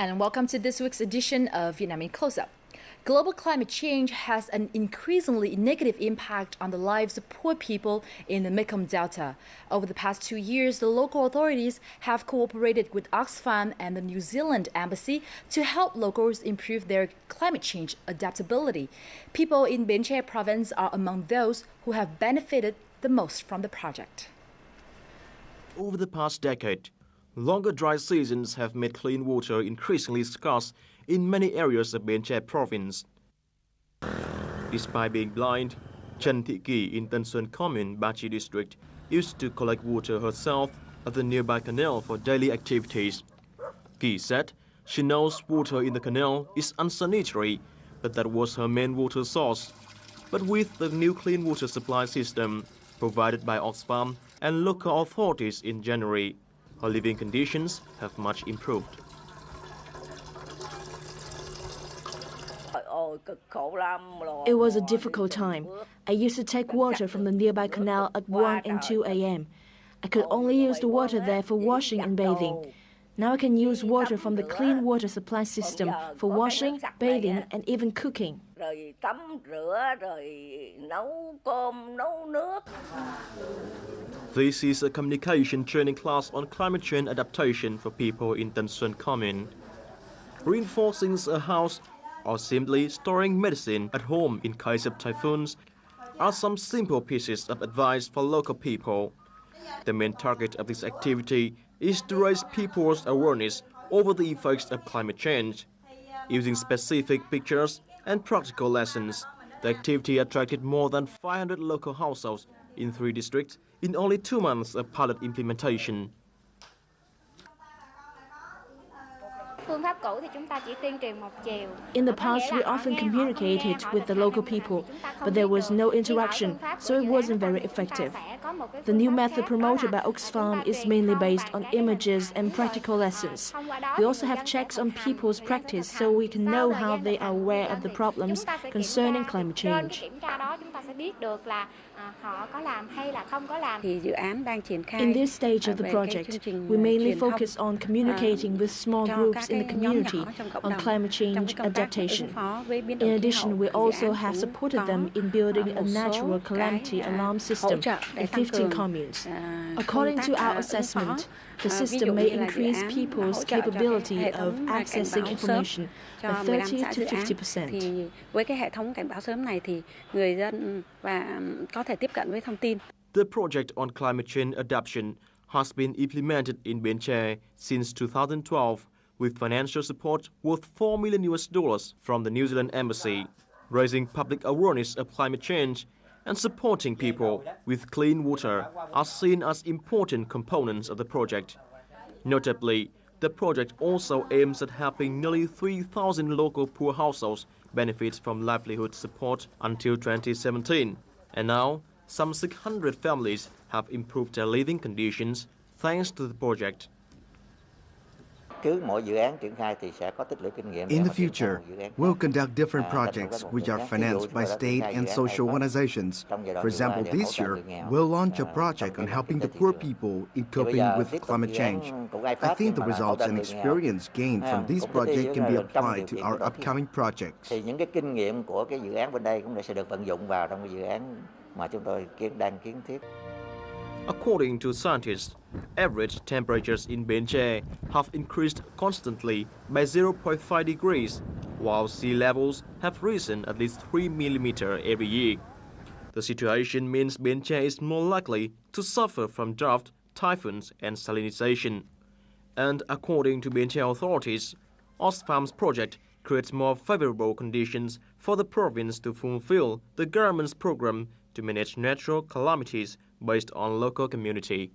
And welcome to this week's edition of Vietnamese Close-Up. Global climate change has an increasingly negative impact on the lives of poor people in the Mekong Delta. Over the past 2 years, the local authorities have cooperated with Oxfam and the New Zealand Embassy to help locals improve their climate change adaptability. People in Bến Tre province are among those who have benefited the most from the project. Over the past decade, longer dry seasons have made clean water increasingly scarce in many areas of Bến Tre province. Despite being blind, Trần Thị Kỳ in Tân Xuân Commune, Ba Chi district, used to collect water herself at the nearby canal for daily activities. Kỳ said she knows water in the canal is unsanitary, but that was her main water source. But with the new clean water supply system provided by Oxfam and local authorities in January, her living conditions have much improved. It was a difficult time. I used to take water from the nearby canal at 1 and 2 a.m. I could only use the water there for washing and bathing. Now I can use water from the clean water supply system for washing, bathing, and even cooking. This is a communication training class on climate change adaptation for people in Tân Xuân Commune. Reinforcing a house or simply storing medicine at home in case of typhoons are some simple pieces of advice for local people. The main target of this activity is to raise people's awareness over the effects of climate change. Using specific pictures and practical lessons, the activity attracted more than 500 local households in 3 districts in only 2 months of pilot implementation. In the past, we often communicated with the local people, but there was no interaction, so it wasn't very effective. The new method promoted by Oxfam is mainly based on images and practical lessons. We also have checks on people's practice so we can know how they are aware of the problems concerning climate change. In this stage of the project, we mainly focus on communicating with small groups in the community on climate change adaptation. In addition, we also have supported them in building a natural calamity alarm system in 15 communes. According to our assessment, the system may increase people's capability of accessing information by 30 to 50%. The project on climate change adaptation has been implemented in Bến Tre since 2012 with financial support worth $4 million from the New Zealand Embassy, raising public awareness of climate change and supporting people with clean water are seen as important components of the project. Notably, the project also aims at helping nearly 3,000 local poor households benefit from livelihood support until 2017. And now, some 600 families have improved their living conditions thanks to the project. In the future, we'll conduct different projects which are financed by state and social organizations. For example, this year, we'll launch a project on helping the poor people in coping with climate change. I think the results and experience gained from this project can be applied to our upcoming projects. According to scientists, average temperatures in Bến Tre have increased constantly by 0.5 degrees, while sea levels have risen at least 3 millimeters every year. The situation means Bến Tre is more likely to suffer from drought, typhoons, and salinization. And according to Bến Tre authorities, Oxfam's project creates more favorable conditions for the province to fulfill the government's program to manage natural calamities based on local community.